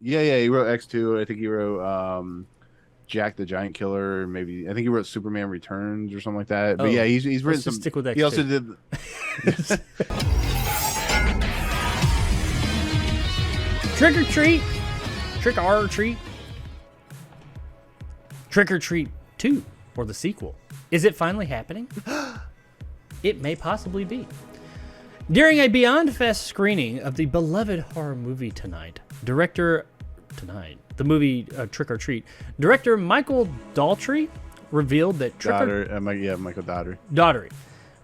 Yeah, he wrote X2. I think he wrote Jack the Giant Killer. Maybe I think he wrote Superman Returns or something like that. But yeah, Oh, he's written let's just some. stick with He also X2. did. Trick or treat, trick or treat, Trick or Treat 2, or the sequel. Is it finally happening? It may possibly be. During a Beyond Fest screening of the beloved horror movie the movie Trick or Treat, director Michael Daltrey revealed that Michael Daugherty. Daugherty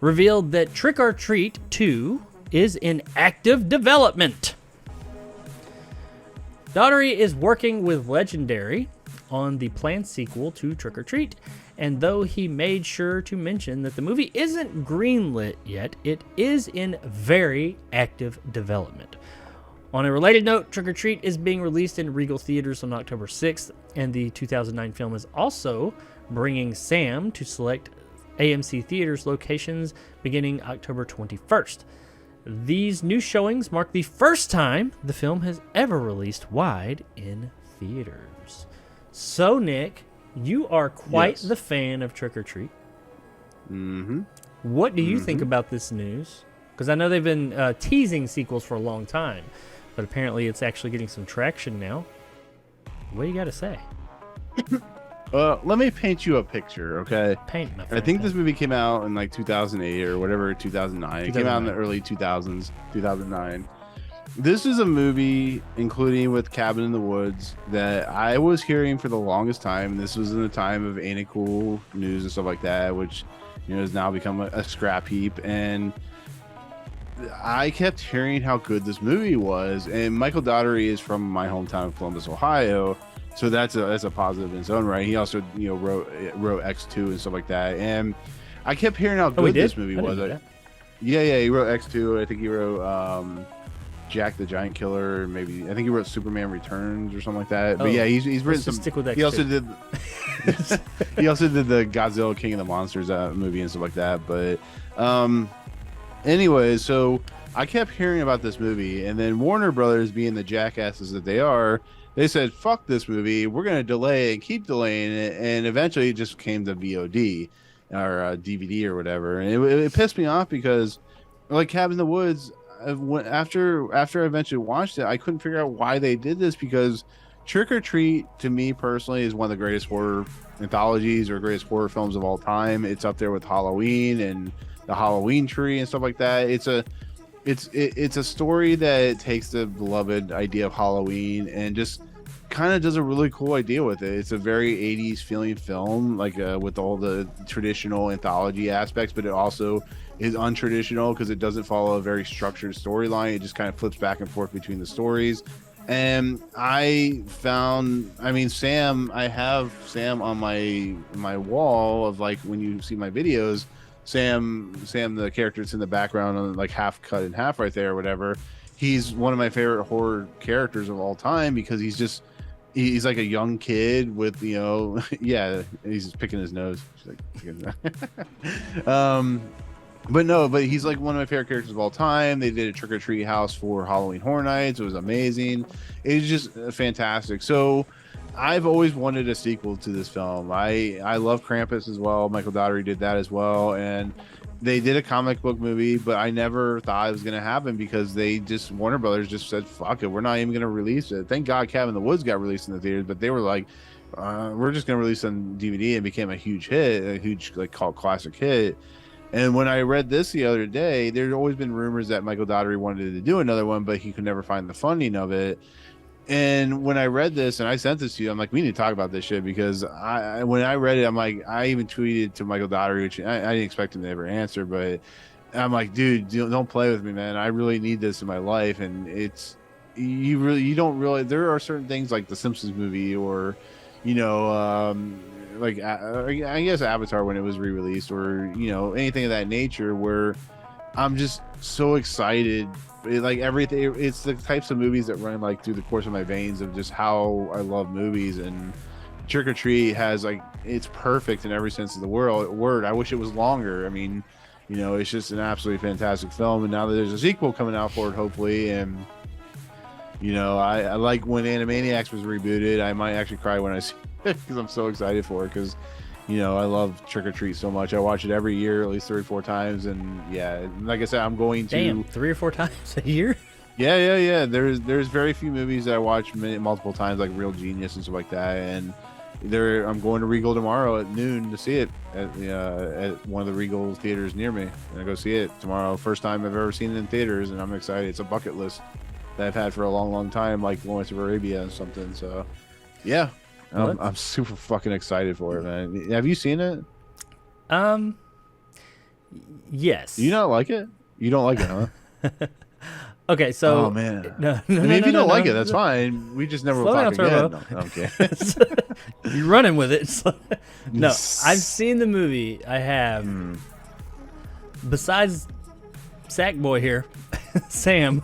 revealed that Trick or Treat 2 is in active development. Daugherty is working with Legendary on the planned sequel to Trick or Treat, and though he made sure to mention that the movie isn't greenlit yet, it is in very active development. On a related note, Trick or Treat is being released in Regal Theaters on October 6th, and the 2009 film is also bringing Sam to select AMC Theaters locations beginning October 21st. These new showings mark the first time the film has ever released wide in theaters. So, Nick, you are quite the fan of Trick or Treat. Mm-hmm. What do you think about this news? Because I know they've been teasing sequels for a long time, but apparently it's actually getting some traction now. What do you got to say? Let me paint you a picture, okay? Paint, my I friend. think this movie came out in like 2008 or whatever, 2009. It came out in the 2009. early 2000s, 2009. This is a movie, including with Cabin in the Woods, that I was hearing for the longest time. This was in the time of Ain't It Cool news and stuff like that, which has now become a scrap heap. And I kept hearing how good this movie was. And Michael Daugherty is from my hometown of Columbus, Ohio. So that's a positive in its own right. He also wrote X2 and stuff like that, and I kept hearing how good this movie was. Yeah, he wrote X2. I think he wrote Jack the Giant Killer. Maybe I think he wrote Superman Returns or something like that. But yeah, he's written some. Stick with X2. He also did. He also did the Godzilla King of the Monsters movie and stuff like that. But anyway, so I kept hearing about this movie, and then Warner Brothers, being the jackasses that they are, they said, fuck this movie. We're going to delay and keep delaying it. And eventually it just came to VOD or DVD or whatever. And it pissed me off because, like Cabin in the Woods, after I eventually watched it, I couldn't figure out why they did this, because Trick or Treat, to me personally, is one of the greatest horror anthologies or greatest horror films of all time. It's up there with Halloween and the Halloween Tree and stuff like that. It's a story that takes the beloved idea of Halloween and just kind of does a really cool idea with it. It's a very 80s feeling film, like with all the traditional anthology aspects, but it also is untraditional because it doesn't follow a very structured storyline. It just kind of flips back and forth between the stories. And I have Sam on my wall of, like, when you see my videos, Sam, the character that's in the background on, like, half cut in half right there or whatever. He's one of my favorite horror characters of all time because he's like a young kid with, yeah, he's just picking his nose. But he's like one of my favorite characters of all time. They did a Trick or Treat house for Halloween Horror Nights. It was amazing. It was just fantastic. So I've always wanted a sequel to this film. I love Krampus as well. Michael Daugherty did that as well, and they did a comic book movie, but I never thought it was going to happen because Warner Brothers just said, fuck it, we're not even going to release it. Thank God Cabin in the Woods got released in the theaters, but they were like, we're just going to release it on DVD, and became a huge hit, a huge, like, cult classic hit. And when I read this the other day, there'd always been rumors that Michael Daugherty wanted to do another one, but he could never find the funding of it. And when I read this, and I sent this to you, I'm like, we need to talk about this shit, because when I read it, I'm like, I even tweeted to Michael Daugherty, which I didn't expect him to ever answer, but I'm like, dude, don't play with me, man. I really need this in my life. And you don't really, there are certain things like the Simpsons movie, or, like I guess Avatar when it was re-released, or anything of that nature, where I'm just so excited. Like everything, it's the types of movies that run like through the course of my veins of just how I love movies. And Trick or Treat has, like, it's perfect in every sense of the word. I wish it was longer. I mean, it's just an absolutely fantastic film. And now that there's a sequel coming out for it, hopefully, and You know, I like when Animaniacs was rebooted. I might actually cry when I see it because I'm so excited for it. Because, you know, I love Trick or Treat so much. I watch it every year, at least 3 or 4 times. And yeah, like I said, I'm going to. Damn, 3 or 4 times a year. Yeah. There's very few movies that I watch multiple times, like Real Genius and stuff like that. And I'm going to Regal tomorrow at noon to see it at one of the Regal theaters near me. And I go see it tomorrow. First time I've ever seen it in theaters, and I'm excited. It's a bucket list that I've had for a long time, like Lawrence of Arabia and something. So, yeah, I'm super fucking excited for it, man. Have you seen it? Yes. Do you not like it? You don't like it, huh? Okay, so oh man, no, I mean, if you don't like it, that's fine. We just never will talk again. No, okay. You're running with it. No, I've seen the movie. I have. Besides Sackboy here, Sam.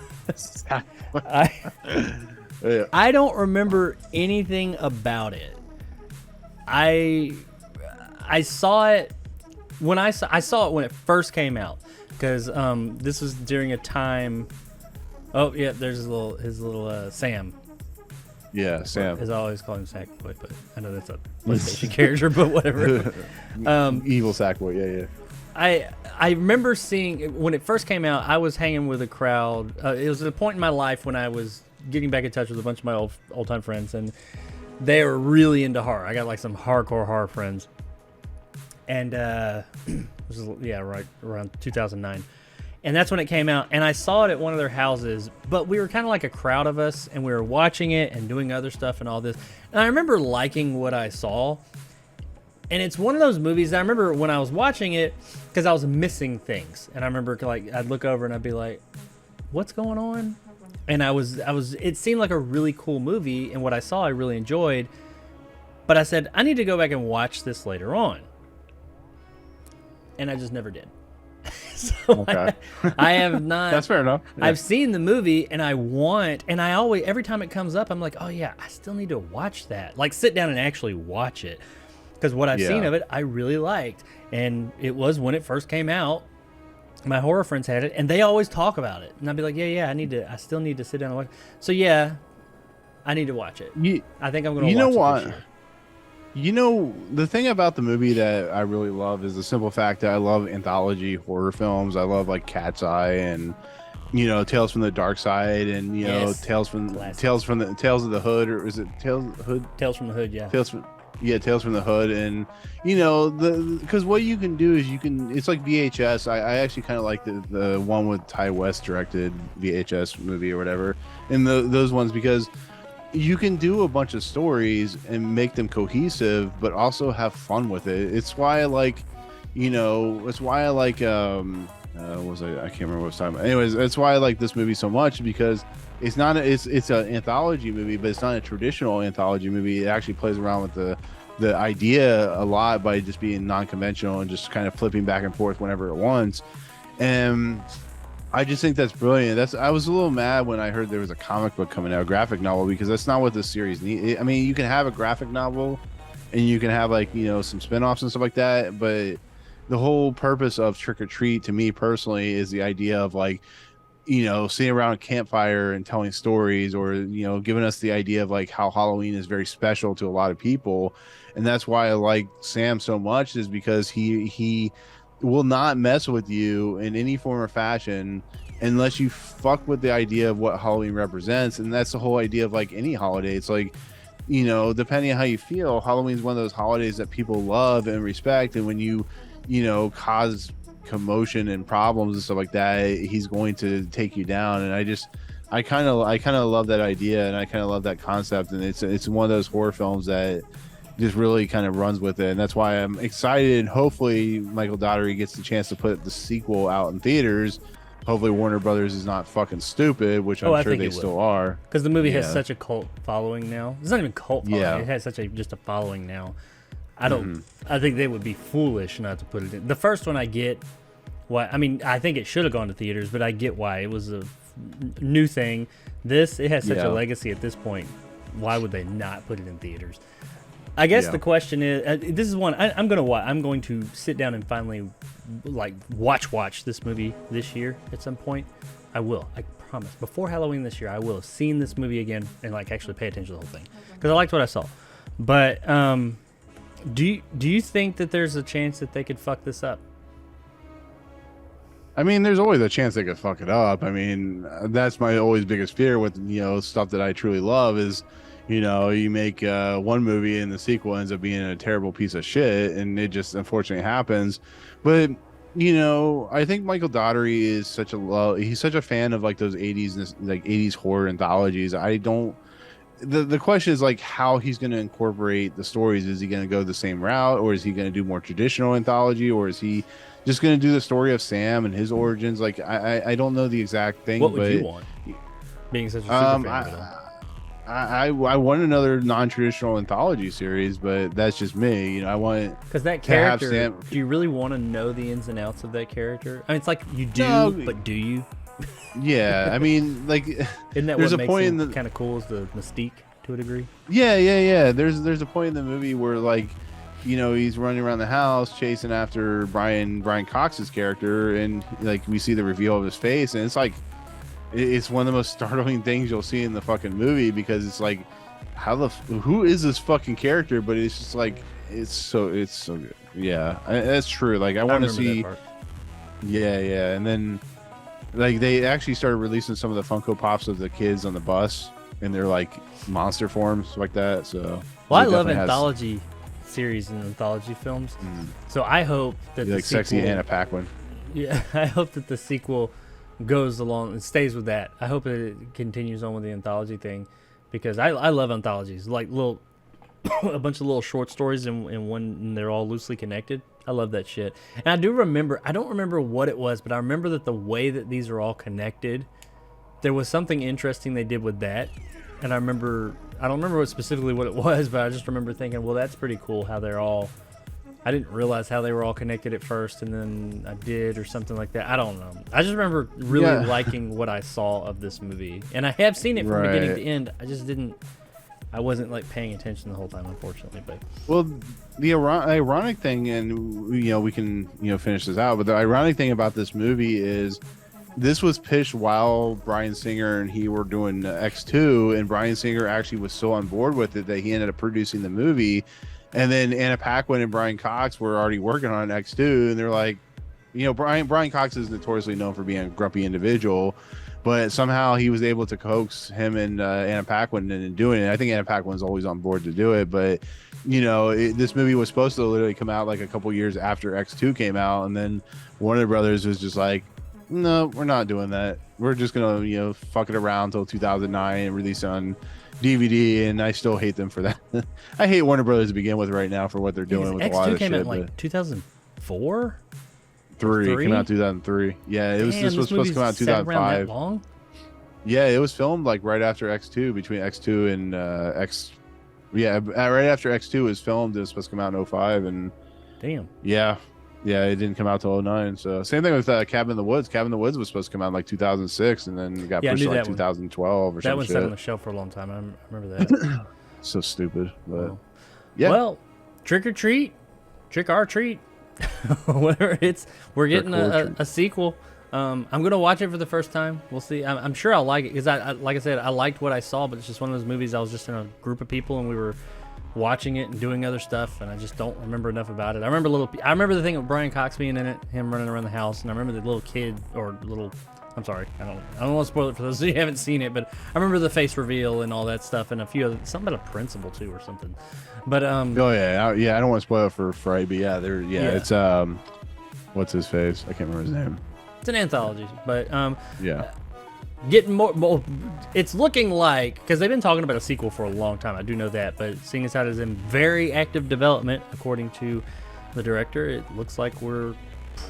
I don't remember anything about it. I saw it when I saw it when it first came out, because this was during a time. Oh yeah, there's his little Sam. Yeah, Sam. As I always call him Sackboy, but I know that's a PlayStation character, but whatever. Evil Sackboy, yeah. I remember seeing when it first came out. I was hanging with a crowd. It was a point in my life when I was getting back in touch with a bunch of my old time friends, and they were really into horror. I got like some hardcore horror friends, and this was, right around 2009, and that's when it came out. And I saw it at one of their houses, but we were kind of like a crowd of us, and we were watching it and doing other stuff and all this. And I remember liking what I saw. And it's one of those movies that I remember when I was watching it, because I was missing things. And I remember like I'd look over and I'd be like, what's going on? And it seemed like a really cool movie, and what I saw I really enjoyed. But I said, I need to go back and watch this later on. And I just never did. So Okay. I have not. That's fair enough. Yeah. I've seen the movie, and I always, every time it comes up, I'm like, oh yeah, I still need to watch that. Like sit down and actually watch it. Because what I've seen of it, I really liked. And it was when it first came out. My horror friends had it, and they always talk about it. And I'd be like, yeah, I still need to sit down and watch it. So yeah, I need to watch it. I think I'm going to watch it. You know what? This year. You know, the thing about the movie that I really love is the simple fact that I love anthology horror films. I love like Cat's Eye and, you know, Tales from the Dark Side, and you know, Tales of the Hood, or is it Tales from the Hood, yeah. Tales from the Hood. And you know, because what you can do is it's like VHS. I actually kind of like the one with Ty West directed VHS movie or whatever, and those ones, because you can do a bunch of stories and make them cohesive, but also have fun with it. It's why I like, you know, it's why I like I can't remember what I was talking about. Anyways, that's why I like this movie so much, because it's an anthology movie, but it's not a traditional anthology movie. It actually plays around with the idea a lot by just being non-conventional and just kind of flipping back and forth whenever it wants. And I just think that's brilliant. I was a little mad when I heard there was a comic book coming out, a graphic novel, because that's not what this series needs. I mean, you can have a graphic novel and you can have, like, you know, some spin-offs and stuff like that, but the whole purpose of Trick or Treat, to me personally, is the idea of, like, you know, sitting around a campfire and telling stories, or, you know, giving us the idea of like how Halloween is very special to a lot of people. And that's why I like Sam so much, is because he will not mess with you in any form or fashion unless you fuck with the idea of what Halloween represents. And that's the whole idea of like any holiday. It's like, you know, depending on how you feel, Halloween is one of those holidays that people love and respect. And when you know, cause commotion and problems and stuff like that, he's going to take you down. And I kind of love that idea, and I kind of love that concept. And it's one of those horror films that just really kind of runs with it. And that's why I'm excited. Hopefully Michael Daugherty gets the chance to put the sequel out in theaters. Hopefully Warner Brothers is not fucking stupid, which I'm sure they still are, because the movie has such a cult following now. It's not even cult following. Yeah. It has just a following now. I think they would be foolish not to put it in. The first one I get why. I mean, I think it should have gone to theaters, but I get why. It was a new thing. It has such a legacy at this point. Why would they not put it in theaters? I guess the question is, this is one I'm going to sit down and finally like watch this movie this year at some point. I promise, before Halloween this year, I will have seen this movie again and like actually pay attention to the whole thing because I liked what I saw. But do you think that there's a chance that they could fuck this up? I mean, there's always a chance they could fuck it up. I mean, that's my always biggest fear with, stuff that I truly love is, you make one movie and the sequel ends up being a terrible piece of shit, and it just unfortunately happens. But, I think Michael Daugherty is he's such a fan of like those 80s horror anthologies. The question is like how he's going to incorporate the stories. Is he going to go the same route, or is he going to do more traditional anthology, or is he just going to do the story of Sam and his origins? Like I don't know the exact thing. What would you want? Being such a super fan of them. I want another non-traditional anthology series, but that's just me. I want because that character. Do you really want to know the ins and outs of that character? I mean, it's like you do, but do you? Yeah, I mean, like, isn't that there's what a makes point him in the kind of cool? Is the mystique to a degree? Yeah. There's a point in the movie where like, he's running around the house chasing after Brian Cox's character, and like we see the reveal of his face, and it's like. It's one of the most startling things you'll see in the fucking movie because it's like, who is this fucking character? But it's just like, it's so good. Yeah, that's true. Like I want to see. Yeah, and then like they actually started releasing some of the Funko Pops of the kids on the bus, and they're like monster forms like that. So well, I love anthology series and anthology films. So I hope that the sexy Anna Paquin. Yeah, I hope that the sequel goes along and stays with that. I hope it continues on with the anthology thing because I love anthologies, like a bunch of little short stories in one, and they're all loosely connected. I love that shit. And I don't remember what it was, but I remember that the way that these are all connected, there was something interesting they did with that. And I don't remember specifically what it was, but I just remember thinking, well, that's pretty cool how I didn't realize how they were all connected at first, and then I did, or something like that. I don't know. I just remember really liking what I saw of this movie, and I have seen it from beginning to end. I wasn't like paying attention the whole time, unfortunately. But well, the ironic thing, and we can finish this out, but the ironic thing about this movie is this was pitched while Bryan Singer and he were doing X2, and Bryan Singer actually was so on board with it that he ended up producing the movie. And then Anna Paquin and Brian Cox were already working on X2, and they're like, Brian Cox is notoriously known for being a grumpy individual, but somehow he was able to coax him and Anna Paquin into doing it. I think Anna Paquin's always on board to do it, but this movie was supposed to literally come out like a couple years after X2 came out, and then Warner Brothers was just like, no, we're not doing that. We're just gonna fuck it around until 2009 and release it on DVD, and I still hate them for that. I hate Warner Brothers to begin with right now for what they're doing with a lot of shit. X2 came out in like 2004? 3 came out 2003. Yeah, this was supposed to come out in 2005. That long? Yeah, it was filmed like right after X2, between X2 and X. Yeah, right after X2 was filmed. It was supposed to come out in 05, and damn. Yeah, it didn't come out till 09. So same thing with Cabin in the Woods. Cabin in the Woods was supposed to come out in like 2006, and then got pushed to like 2012 or something. That one sat on the shelf for a long time. I remember that. So stupid, but yeah. Well, trick or treat, trick or treat, whatever. We're getting a sequel. I'm gonna watch it for the first time. We'll see. I'm sure I'll like it because like I said, I liked what I saw, but it's just one of those movies. I was just in a group of people and we were watching it and doing other stuff, and I just don't remember enough about it. I remember the thing with Brian Cox being in it, him running around the house, and I remember the little kid I'm sorry, I don't want to spoil it for those who haven't seen it, but I remember the face reveal and all that stuff, and a few other, something about a principal too or something. But I don't want to spoil it for Friday, but it's what's his face? I can't remember his name. It's an anthology, but getting more, it's looking like, because they've been talking about a sequel for a long time, I do know that, but seeing as how it is in very active development, according to the director, it looks like we're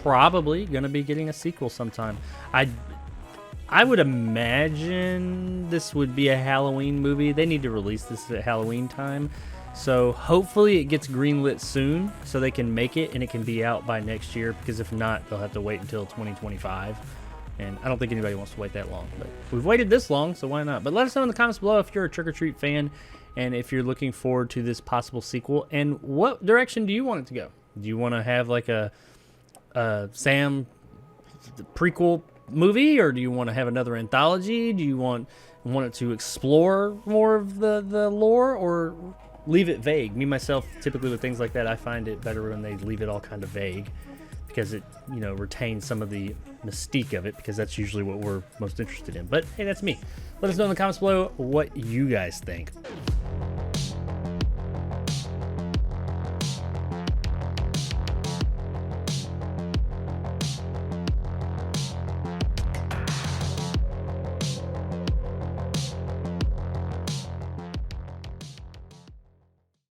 probably going to be getting a sequel sometime. I would imagine this would be a Halloween movie. They need to release this at Halloween time, so hopefully it gets greenlit soon so they can make it and it can be out by next year, because if not, they'll have to wait until 2025. And I don't think anybody wants to wait that long, but we've waited this long, so why not? But let us know in the comments below if you're a Trick or Treat fan and if you're looking forward to this possible sequel, and what direction do you want it to go? Do you want to have like a Sam prequel movie, or do you want to have another anthology? Do you want it to explore more of the lore, or leave it vague? Me myself, typically with things like that, I find it better when they leave it all kind of vague, because it, you know, retains some of the mystique of it, because that's usually what we're most interested in. But hey, that's me. Let us know in the comments below what you guys think.